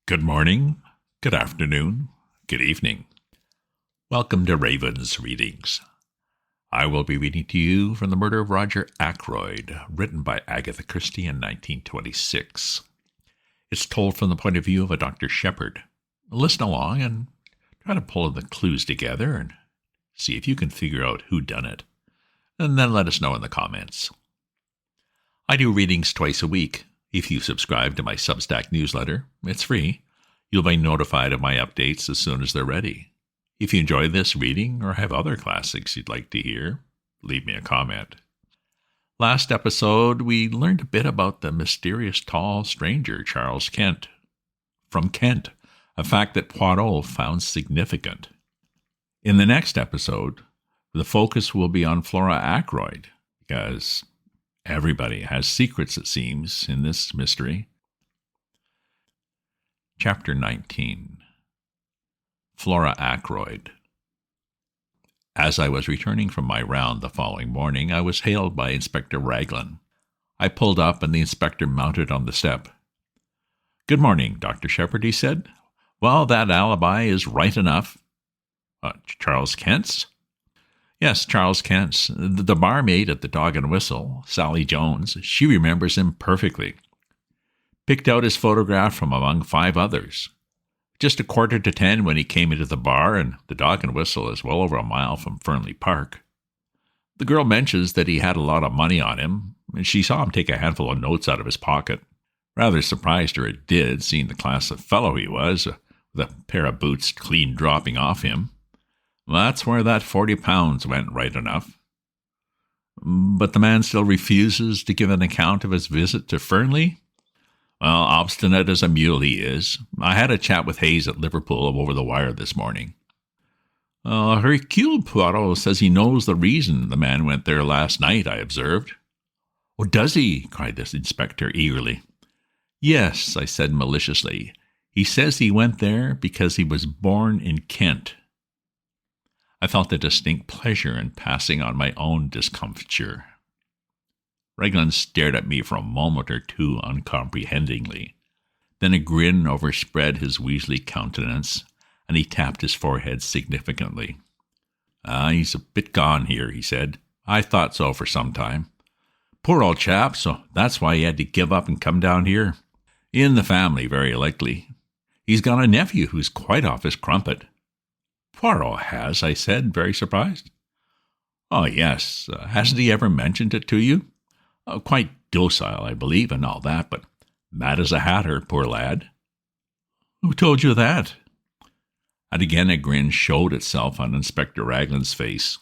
Good morning, good afternoon, good evening. Welcome to Raven's Readings. I will be reading to you from The Murder of Roger Ackroyd, written by Agatha Christie in 1926. It's told from the point of view of a Doctor Sheppard. Listen along and try to pull the clues together and see if you can figure out who done it. And then let us know in the comments. I do readings twice a week. If you subscribe to my Substack newsletter, it's free. You'll be notified of my updates as soon as they're ready. If you enjoy this reading or have other classics you'd like to hear, leave me a comment. Last episode, we learned a bit about the mysterious tall stranger, Charles Kent. From Kent, a fact that Poirot found significant. In the next episode, the focus will be on Flora Ackroyd, because everybody has secrets, it seems, in this mystery. Chapter 19. Flora Ackroyd. As I was returning from my round the following morning, I was hailed by Inspector Raglan. I pulled up, and the inspector mounted on the step. "Good morning, Doctor Sheppard," he said. "Well, that alibi is right enough." Charles Kent's?" "Yes, Charles Kent's. The barmaid at the Dog and Whistle, Sally Jones, she remembers him perfectly. Picked out his photograph from among 5 others. Just 9:45 when he came into the bar, and the Dog and Whistle is well over a mile from Fernley Park. The girl mentions that he had a lot of money on him, and she saw him take a handful of notes out of his pocket. Rather surprised her it did, seeing the class of fellow he was, with a pair of boots clean dropping off him. That's where that 40 pounds went right enough. But the man still refuses to give an account of his visit to Fernley? Well, obstinate as a mule he is. I had a chat with Hayes at Liverpool over the wire this morning. Hercule Poirot says he knows the reason the man went there last night, I observed. "Oh, does he?" cried the inspector eagerly. "Yes," I said maliciously. "He says he went there because he was born in Kent." I felt a distinct pleasure in passing on my own discomfiture. Raglan stared at me for a moment or two uncomprehendingly. Then a grin overspread his weaselly countenance, and he tapped his forehead significantly. "He's a bit gone here," he said. "I thought so for some time. Poor old chap, so that's why he had to give up and come down here. In the family, very likely. He's got a nephew who's quite off his crumpet." "Poirot has," I said, very surprised. "Oh, yes. Hasn't he ever mentioned it to you? Quite docile, I believe, and all that, but mad as a hatter, poor lad." "Who told you that?" And again a grin showed itself on Inspector Raglan's face.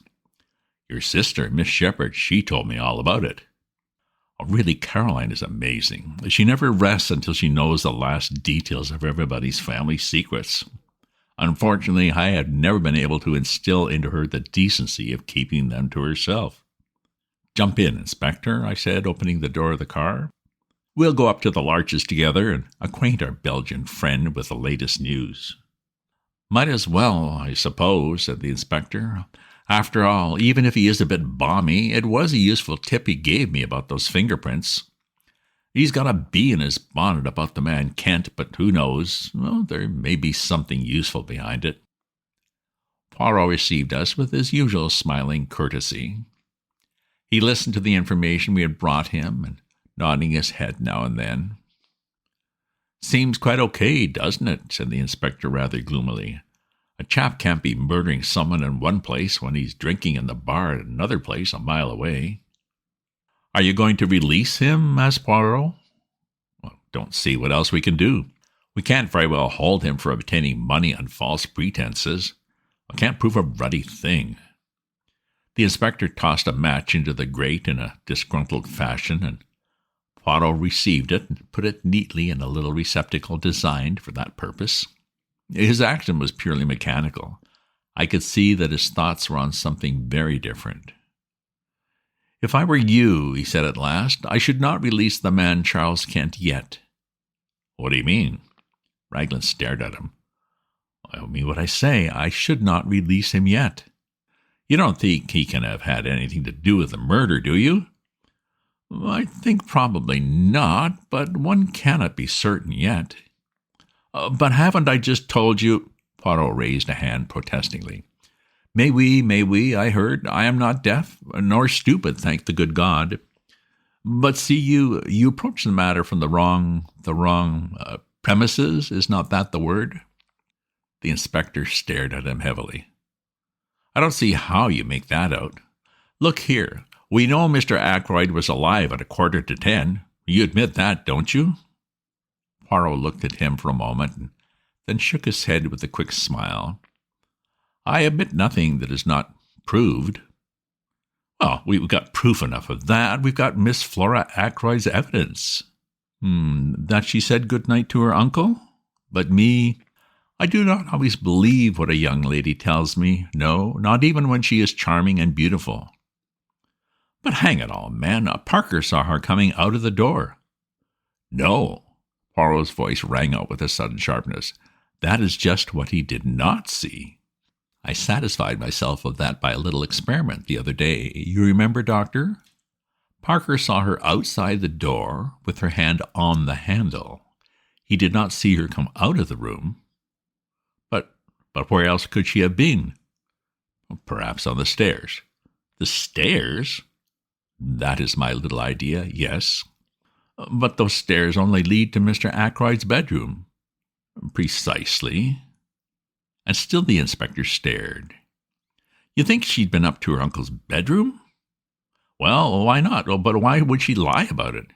"Your sister, Miss Sheppard, she told me all about it." Really, Caroline is amazing. She never rests until she knows the last details of everybody's family secrets. Unfortunately, I have never been able to instill into her the decency of keeping them to herself. "Jump in, Inspector," I said, opening the door of the car. "We'll go up to the Larches together and acquaint our Belgian friend with the latest news." "Might as well, I suppose," said the inspector. "After all, even if he is a bit balmy, it was a useful tip he gave me about those fingerprints. He's got a bee in his bonnet about the man Kent, but who knows? Well, there may be something useful behind it." Poirot received us with his usual smiling courtesy. He listened to the information we had brought him, and nodding his head now and then. "Seems quite okay, doesn't it?" said the inspector rather gloomily. "A chap can't be murdering someone in one place when he's drinking in the bar at another place a mile away." "Are you going to release him?" asked Poirot. "Well, don't see what else we can do. We can't very well hold him for obtaining money on false pretenses. I can't prove a ruddy thing." The inspector tossed a match into the grate in a disgruntled fashion, and Poirot received it and put it neatly in a little receptacle designed for that purpose. His action was purely mechanical. I could see that his thoughts were on something very different. "If I were you," he said at last, "I should not release the man Charles Kent yet." "What do you mean?" Raglan stared at him. "I mean what I say. I should not release him yet." "You don't think he can have had anything to do with the murder, do you?" "I think probably not, but one cannot be certain yet." But haven't I just told you? Poirot raised a hand protestingly. May we, I heard. I am not deaf, nor stupid, thank the good God. But see, you approach the matter from the wrong premises. Is not that the word? The inspector stared at him heavily. I don't see how you make that out. Look here, we know Mr. Ackroyd was alive at 9:45. You admit that, don't you? Poirot looked at him for a moment and then shook his head with a quick smile. I admit nothing that is not proved. Well, we've got proof enough of that. We've got Miss Flora Ackroyd's evidence. That she said good night to her uncle? But me, I do not always believe what a young lady tells me. No, not even when she is charming and beautiful. But hang it all, man, Parker saw her coming out of the door. No, Poirot's voice rang out with a sudden sharpness. That is just what he did not see. I satisfied myself of that by a little experiment the other day. You remember, Doctor? Parker saw her outside the door with her hand on the handle. He did not see her come out of the room. But where else could she have been? Perhaps on the stairs. The stairs? That is my little idea, yes. But those stairs only lead to Mr. Ackroyd's bedroom. Precisely. And still the inspector stared. You think she'd been up to her uncle's bedroom? Well, why not? But why would she lie about it?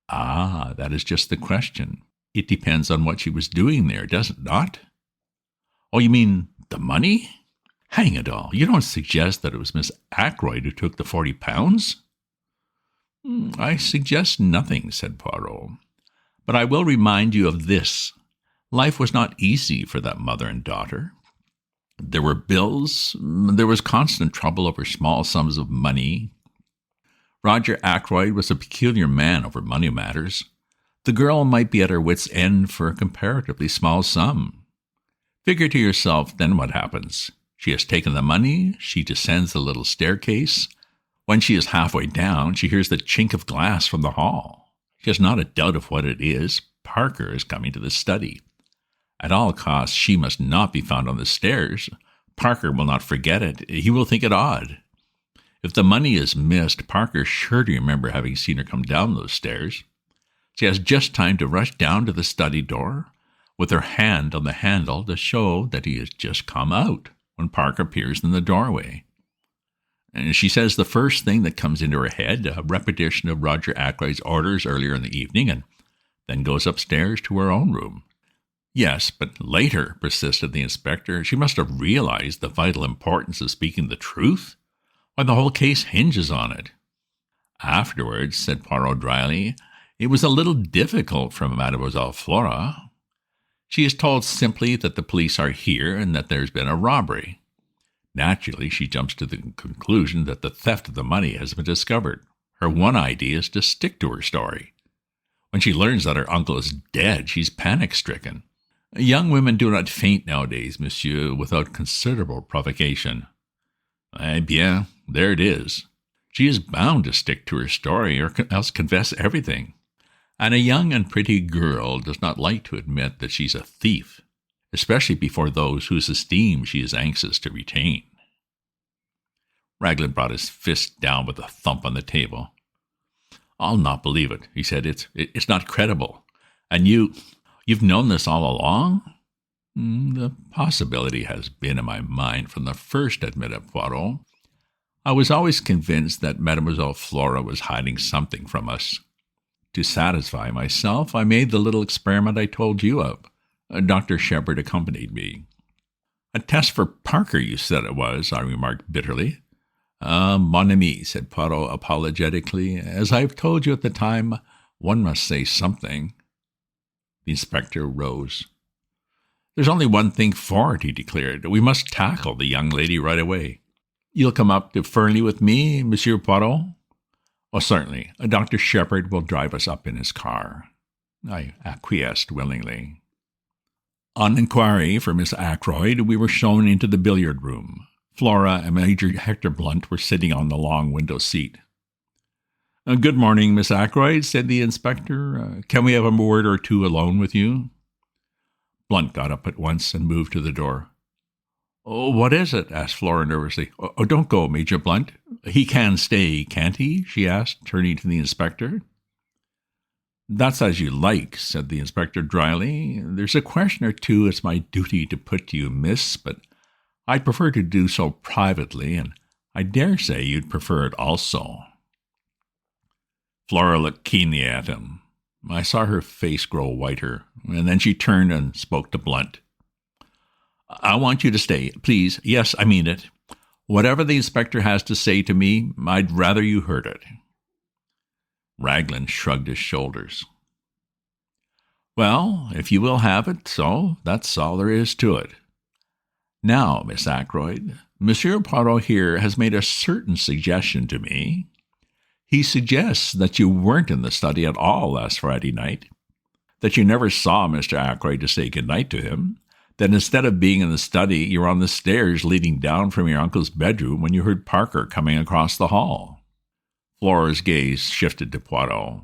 Ah, that is just the question. It depends on what she was doing there, does it not? Oh, you mean the money? Hang it all, you don't suggest that it was Miss Ackroyd who took the £40? I suggest nothing, said Poirot. But I will remind you of this. Life was not easy for that mother and daughter. There were bills. There was constant trouble over small sums of money. Roger Ackroyd was a peculiar man over money matters. The girl might be at her wit's end for a comparatively small sum. Figure to yourself then what happens. She has taken the money. She descends the little staircase. When she is halfway down, she hears the chink of glass from the hall. She has not a doubt of what it is. Parker is coming to the study. At all costs, she must not be found on the stairs. Parker will not forget it. He will think it odd. If the money is missed, Parker is sure to remember having seen her come down those stairs. She has just time to rush down to the study door with her hand on the handle to show that he has just come out when Parker appears in the doorway. And she says the first thing that comes into her head, a repetition of Roger Ackroyd's orders earlier in the evening, and then goes upstairs to her own room. Yes, but later, persisted the inspector, she must have realized the vital importance of speaking the truth. Why, the whole case hinges on it. Afterwards, said Poirot dryly, it was a little difficult for Mademoiselle Flora. She is told simply that the police are here and that there's been a robbery. Naturally, she jumps to the conclusion that the theft of the money has been discovered. Her one idea is to stick to her story. When she learns that her uncle is dead, she's panic-stricken. Young women do not faint nowadays, monsieur, without considerable provocation. Eh bien, there it is. She is bound to stick to her story or else confess everything. And a young and pretty girl does not like to admit that she's a thief, especially before those whose esteem she is anxious to retain. Raglan brought his fist down with a thump on the table. I'll not believe it, he said. It's not credible. And you've known this all along? The possibility has been in my mind from the first, admitted Poirot. I was always convinced that Mademoiselle Flora was hiding something from us. To satisfy myself, I made the little experiment I told you of. Doctor Sheppard accompanied me. A test for Parker, you said it was, I remarked bitterly. Mon ami, said Poirot apologetically. As I've told you at the time, one must say something. The inspector rose. There's only one thing for it, he declared. We must tackle the young lady right away. You'll come up to Fernley with me, Monsieur Poirot? Oh, certainly. Dr. Sheppard will drive us up in his car. I acquiesced willingly. On inquiry for Miss Ackroyd, we were shown into the billiard room. Flora and Major Hector Blunt were sitting on the long window seat. Good morning, Miss Ackroyd, said the inspector. Can we have a word or two alone with you? Blunt got up at once and moved to the door. "Oh, what is it?" asked Flora nervously. "Oh, don't go, Major Blunt. He can stay, can't he?" she asked, turning to the inspector. "That's as you like," said the inspector dryly. "There's a question or two it's my duty to put to you, miss, but I'd prefer to do so privately, and I dare say you'd prefer it also." Flora looked keenly at him. I saw her face grow whiter, and then she turned and spoke to Blunt. "I want you to stay, please. Yes, I mean it. Whatever the inspector has to say to me, I'd rather you heard it." Raglan shrugged his shoulders. "Well, if you will have it so, that's all there is to it. Now, Miss Ackroyd, Monsieur Poirot here has made a certain suggestion to me. He suggests that you weren't in the study at all last Friday night, that you never saw Mr. Ackroyd to say good night to him, that instead of being in the study, you were on the stairs leading down from your uncle's bedroom when you heard Parker coming across the hall." Flora's gaze shifted to Poirot.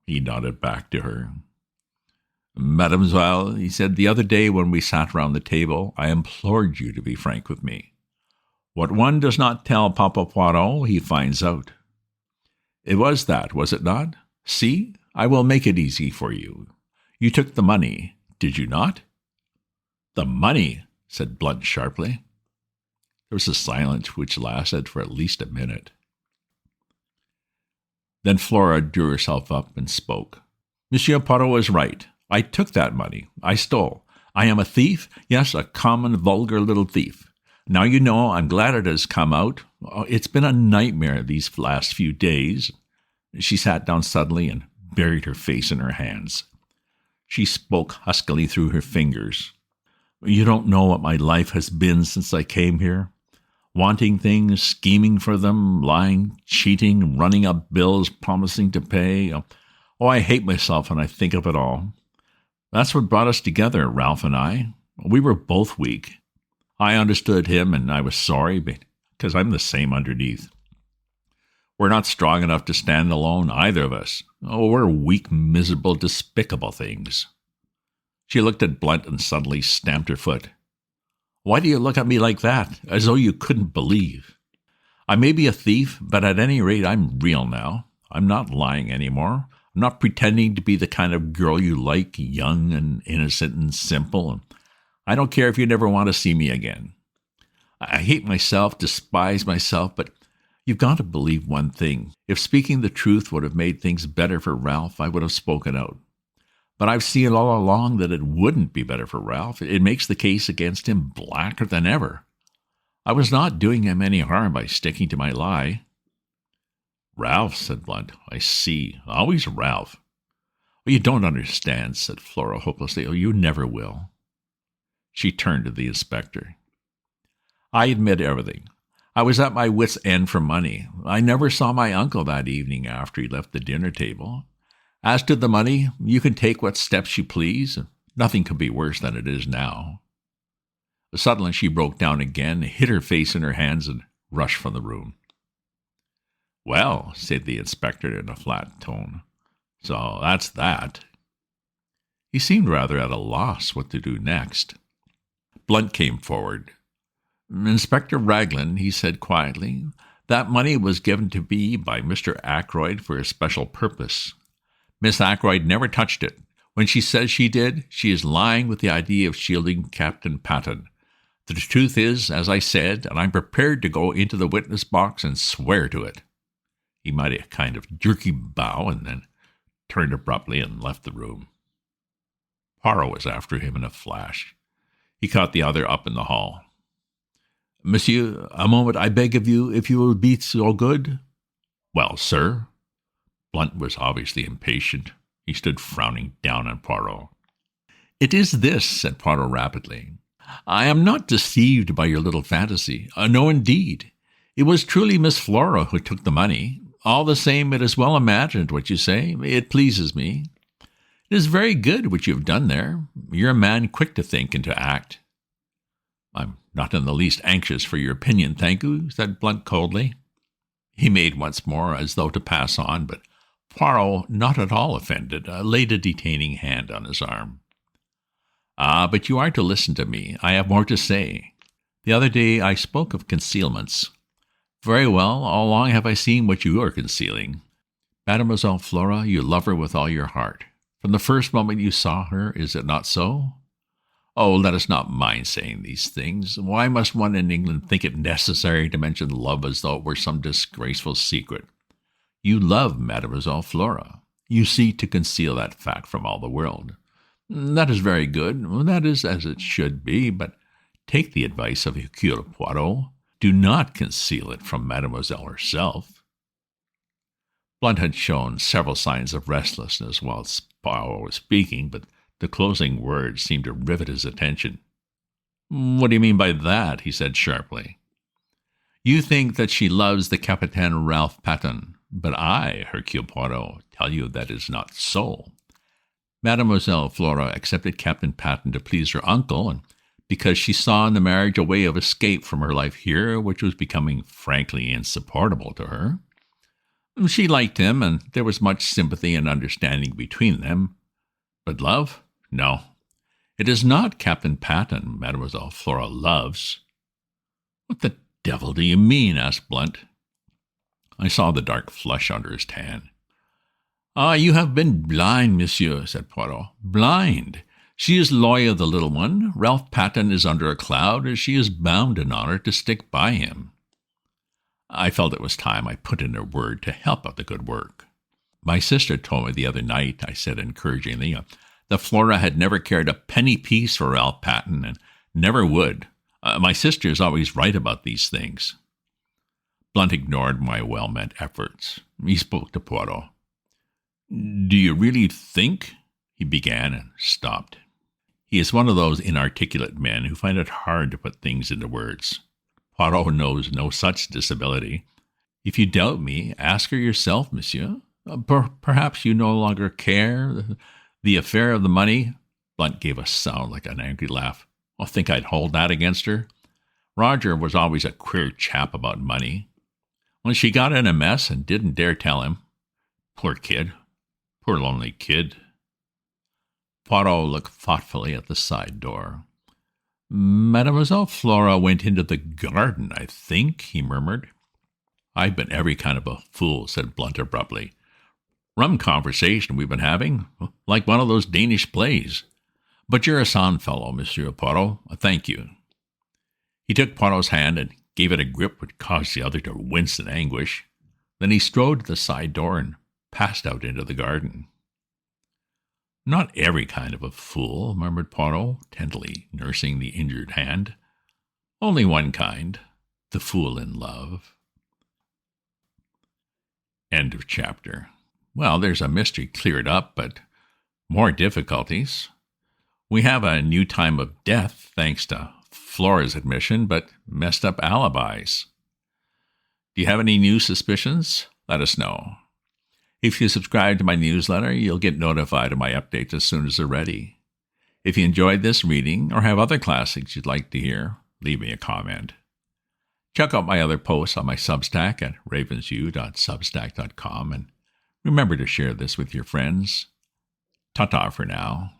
He nodded back to her. "Mademoiselle," he said, "the other day when we sat round the table, I implored you to be frank with me. What one does not tell Papa Poirot, he finds out. It was that, was it not? See, I will make it easy for you. You took the money, did you not?" "The money," said Blunt sharply. There was a silence which lasted for at least a minute. Then Flora drew herself up and spoke. "Monsieur Poirot is right. I took that money. I stole. I am a thief, yes, a common, vulgar little thief. Now you know, I'm glad it has come out. It's been a nightmare these last few days." She sat down suddenly and buried her face in her hands. She spoke huskily through her fingers. "You don't know what my life has been since I came here. Wanting things, scheming for them, lying, cheating, running up bills, promising to pay. Oh, I hate myself when I think of it all. That's what brought us together, Ralph and I. We were both weak. I understood him, and I was sorry, because I'm the same underneath. We're not strong enough to stand alone, either of us. Oh, we're weak, miserable, despicable things." She looked at Blunt and suddenly stamped her foot. "Why do you look at me like that, as though you couldn't believe? I may be a thief, but at any rate I'm real now. I'm not lying any more. I'm not pretending to be the kind of girl you like, young and innocent and simple. And I don't care if you never want to see me again. I hate myself, despise myself, but you've got to believe one thing. If speaking the truth would have made things better for Ralph, I would have spoken out. But I've seen all along that it wouldn't be better for Ralph. It makes the case against him blacker than ever. I was not doing him any harm by sticking to my lie." "Ralph," said Blunt. "I see. Always Ralph." "Oh, you don't understand," said Flora hopelessly. "Oh, you never will." She turned to the inspector. "I admit everything. I was at my wits' end for money. I never saw my uncle that evening after he left the dinner table. As to the money, you can take what steps you please. Nothing could be worse than it is now." Suddenly she broke down again, hid her face in her hands, and rushed from the room. "Well," said the inspector in a flat tone, "so that's that." He seemed rather at a loss what to do next. Blunt came forward. "Inspector Raglan," he said quietly, "that money was given to me by Mr. Ackroyd for a special purpose. Miss Ackroyd never touched it. When she says she did, she is lying with the idea of shielding Captain Patten. The truth is, as I said, and I'm prepared to go into the witness box and swear to it." He made a kind of jerky bow and then turned abruptly and left the room. Poirot was after him in a flash. He caught the other up in the hall. "Monsieur, a moment, I beg of you, if you will be so good." "Well, sir?" Blunt was obviously impatient. He stood frowning down on Poirot. "It is this," said Poirot rapidly. "I am not deceived by your little fantasy. No, indeed. It was truly Miss Flora who took the money. All the same, it is well imagined what you say. It pleases me. It is very good what you have done there. You're a man quick to think and to act." "I'm not in the least anxious for your opinion, thank you," said Blunt coldly. He made once more as though to pass on, but Poirot, not at all offended, laid a detaining hand on his arm. Ah, but you are to listen to me. I have more to say. The other day I spoke of concealments. Very well, how long have I seen what you are concealing? Mademoiselle Flora, you love her with all your heart. From the first moment you saw her, is it not so? Oh, let us not mind saying these things. Why must one in England think it necessary to mention love as though it were some disgraceful secret? You love Mademoiselle Flora. You seek to conceal that fact from all the world. That is very good. That is as it should be, but take the advice of Hercule Poirot. Do not conceal it from Mademoiselle herself. Blunt had shown several signs of restlessness while Poirot was speaking, but the closing words seemed to rivet his attention. What do you mean by that? He said sharply. You think that she loves the Capitaine Ralph Patten, but I, Hercule Poirot, tell you that is not so. Mademoiselle Flora accepted Captain Patten to please her uncle, and because she saw in the marriage a way of escape from her life here, which was becoming frankly insupportable to her. She liked him, and there was much sympathy and understanding between them. But love? No. It is not Captain Patten Mademoiselle Flora loves. What the devil do you mean? Asked Blunt. I saw the dark flush under his tan. Ah, you have been blind, monsieur, said Poirot. Blind. She is loyal, the little one. Ralph Patten is under a cloud, and she is bound in honor to stick by him. I felt it was time I put in a word to help out the good work. My sister told me the other night, I said encouragingly, that Flora had never cared a penny piece for Ralph Patten, and never would. My sister is always right about these things. Blunt ignored my well-meant efforts. He spoke to Poirot. Do you really think? He began and stopped. He is one of those inarticulate men who find it hard to put things into words. Poirot knows no such disability. If you doubt me, ask her yourself, monsieur. Perhaps you no longer care. The affair of the money. Blunt gave a sound like an angry laugh. I think I'd hold that against her. Roger was always a queer chap about money. When she got in a mess and didn't dare tell him. Poor kid. Poor lonely kid. Poirot looked thoughtfully at the side door. Mademoiselle Flora went into the garden, I think, he murmured. I've been every kind of a fool, said Blunt abruptly. Rum conversation we've been having, like one of those Danish plays. But you're a sound fellow, Monsieur Poirot. Thank you. He took Poirot's hand and gave it a grip which caused the other to wince in anguish. Then he strode to the side door and passed out into the garden. Not every kind of a fool, murmured Poirot, tenderly nursing the injured hand. Only one kind, the fool in love. End of chapter. Well, there's a mystery cleared up, but more difficulties. We have a new time of death, thanks to Flora's admission, but messed up alibis. Do you have any new suspicions? Let us know. If you subscribe to my newsletter, you'll get notified of my updates as soon as they're ready. If you enjoyed this reading or have other classics you'd like to hear, leave me a comment. Check out my other posts on my Substack at ravensview.substack.com, and remember to share this with your friends. Ta-ta for now.